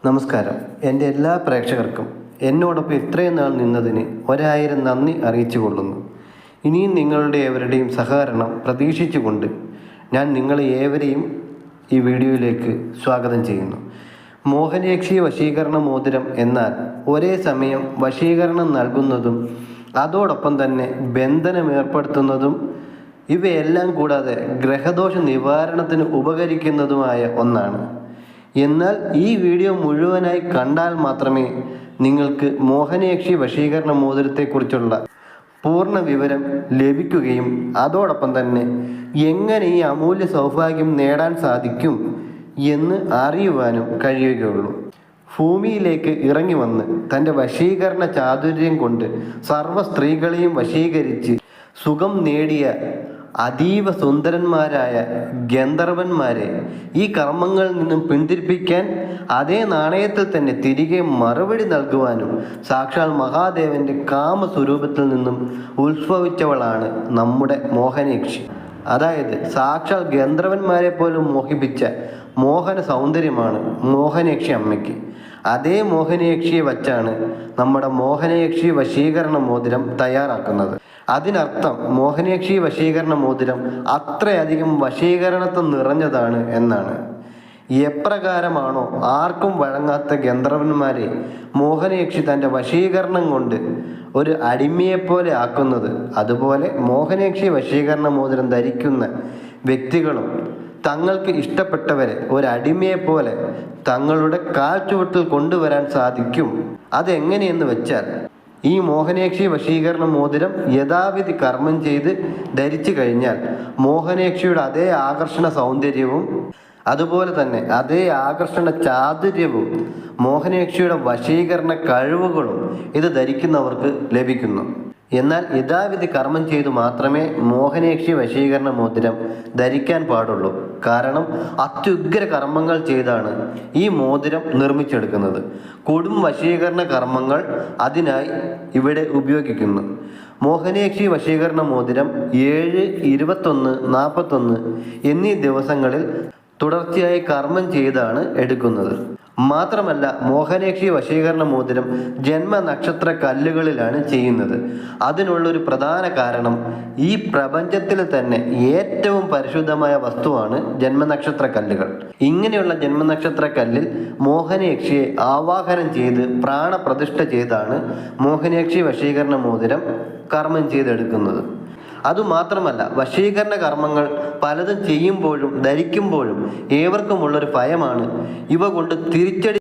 നമസ്കാരം. എൻ്റെ എല്ലാ പ്രേക്ഷകർക്കും എന്നോടൊപ്പം ഇത്രയും നാൾ നിന്നതിന് 1000 നന്ദി അറിയിച്ചു കൊള്ളുന്നു. ഇനിയും നിങ്ങളുടെ ഏവരുടെയും സഹകരണം പ്രതീക്ഷിച്ചുകൊണ്ട് ഞാൻ നിങ്ങളെ ഏവരെയും ഈ വീഡിയോയിലേക്ക് സ്വാഗതം ചെയ്യുന്നു. മോഹനയക്ഷി വശീകരണ മോതിരം എന്നാൽ ഒരേ സമയം വശീകരണം നൽകുന്നതും അതോടൊപ്പം തന്നെ ബന്ധനം ഏർപ്പെടുത്തുന്നതും ഇവയെല്ലാം കൂടാതെ ഗ്രഹദോഷ നിവാരണത്തിന് ഉപകരിക്കുന്നതുമായ ഒന്നാണ്. എന്നാൽ ഈ വീഡിയോ മുഴുവനായി കണ്ടാൽ മാത്രമേ നിങ്ങൾക്ക് മോഹനയക്ഷി വശീകരണ മോതിരത്തെക്കുറിച്ചുള്ള പൂർണ്ണ വിവരം ലഭിക്കുകയും അതോടൊപ്പം തന്നെ എങ്ങനെ ഈ അമൂല്യ സൗഭാഗ്യം നേടാൻ സാധിക്കും എന്ന് അറിയുവാനും കഴിയുകയുള്ളൂ. ഭൂമിയിലേക്ക് ഇറങ്ങി വന്ന് തൻ്റെ വശീകരണ ചാതുര്യം കൊണ്ട് സർവ്വ സ്ത്രീകളെയും വശീകരിച്ച് സുഖം നേടിയ അതീവ സുന്ദരന്മാരായ ഗന്ധർവന്മാരെ ഈ കർമ്മങ്ങളിൽ നിന്നും പിന്തിരിപ്പിക്കാൻ അതേ നാണയത്തിൽ തന്നെ തിരികെ മറുപടി നൽകുവാനും സാക്ഷാൽ മഹാദേവന്റെ കാമസ്വരൂപത്തിൽ നിന്നും ഉത്ഭവിച്ചവളാണ് നമ്മുടെ മോഹനയക്ഷി. അതായത് സാക്ഷാൽ ഗന്ധർവന്മാരെ പോലും മോഹിപ്പിച്ച മോഹന സൗന്ദര്യമാണ് മോഹനയക്ഷി അമ്മയ്ക്ക്. അതേ മോഹനയക്ഷിയെ വച്ചാണ് നമ്മുടെ മോഹനയക്ഷി വശീകരണ മോതിരം തയ്യാറാക്കുന്നത്. അതിനർത്ഥം മോഹനയക്ഷി വശീകരണ മോതിരം അത്രയധികം വശീകരണത്വം നിറഞ്ഞതാണ് എന്നാണ്. എപ്രകാരമാണോ ആർക്കും വഴങ്ങാത്ത ഗന്ധർവന്മാരെ മോഹനയക്ഷി തൻ്റെ വശീകരണം കൊണ്ട് ഒരു അടിമയെപ്പോലെ ആക്കുന്നത്, അതുപോലെ മോഹനയക്ഷി വശീകരണ മോതിരം ധരിക്കുന്ന വ്യക്തികളും തങ്ങൾക്ക് ഇഷ്ടപ്പെട്ടവരെ ഒരു അടിമയെപ്പോലെ തങ്ങളുടെ കാൽച്ചുവട്ടിൽ കൊണ്ടുവരാൻ സാധിക്കും. അതെങ്ങനെയെന്ന് വെച്ചാൽ, ഈ മോഹനയക്ഷി വശീകരണ മോതിരം യഥാവിധി കർമ്മം ചെയ്ത് ധരിച്ചു കഴിഞ്ഞാൽ മോഹനയക്ഷിയുടെ അതേ ആകർഷണ സൗന്ദര്യവും അതുപോലെ തന്നെ അതേ ആകർഷണ ചാതുര്യവും മോഹനയക്ഷിയുടെ വശീകരണ കഴിവുകളും ഇത് ധരിക്കുന്നവർക്ക് ലഭിക്കുന്നു. എന്നാൽ യഥാവിധി കർമ്മം ചെയ്തു മാത്രമേ മോഹനയക്ഷി വശീകരണ മോതിരം ധരിക്കാൻ പാടുള്ളൂ. കാരണം അത്യുഗ്ര കർമ്മങ്ങൾ ചെയ്താണ് ഈ മോതിരം നിർമ്മിച്ചെടുക്കുന്നത്. കൊടും വശീകരണ കർമ്മങ്ങൾ അതിനായി ഇവിടെ ഉപയോഗിക്കുന്നു. മോഹനയക്ഷി വശീകരണ മോതിരം 7, 21, 41 എന്നീ ദിവസങ്ങളിൽ തുടർച്ചയായി കർമ്മം ചെയ്താണ് എടുക്കുന്നത്. മാത്രമല്ല മോഹനയക്ഷി വശീകരണ മോതിരം ജന്മനക്ഷത്ര കല്ലുകളിലാണ് ചെയ്യുന്നത്. അതിനുള്ളൊരു പ്രധാന കാരണം ഈ പ്രപഞ്ചത്തിൽ തന്നെ ഏറ്റവും പരിശുദ്ധമായ വസ്തുവാണ് ജന്മനക്ഷത്ര കല്ലുകൾ. ഇങ്ങനെയുള്ള ജന്മനക്ഷത്ര കല്ലിൽ മോഹനയക്ഷിയെ ആവാഹനം ചെയ്ത് പ്രാണപ്രതിഷ്ഠ ചെയ്താണ് മോഹനയക്ഷി വശീകരണ മോതിരം കർമ്മം ചെയ്തെടുക്കുന്നത്. അതുമാത്രമല്ല വശീകരണ കർമ്മങ്ങൾ പലതും ചെയ്യുമ്പോഴും ധരിക്കുമ്പോഴും ഏവർക്കുമുള്ളൊരു ഭയമാണ് ഇവ കൊണ്ട് തിരിച്ചടി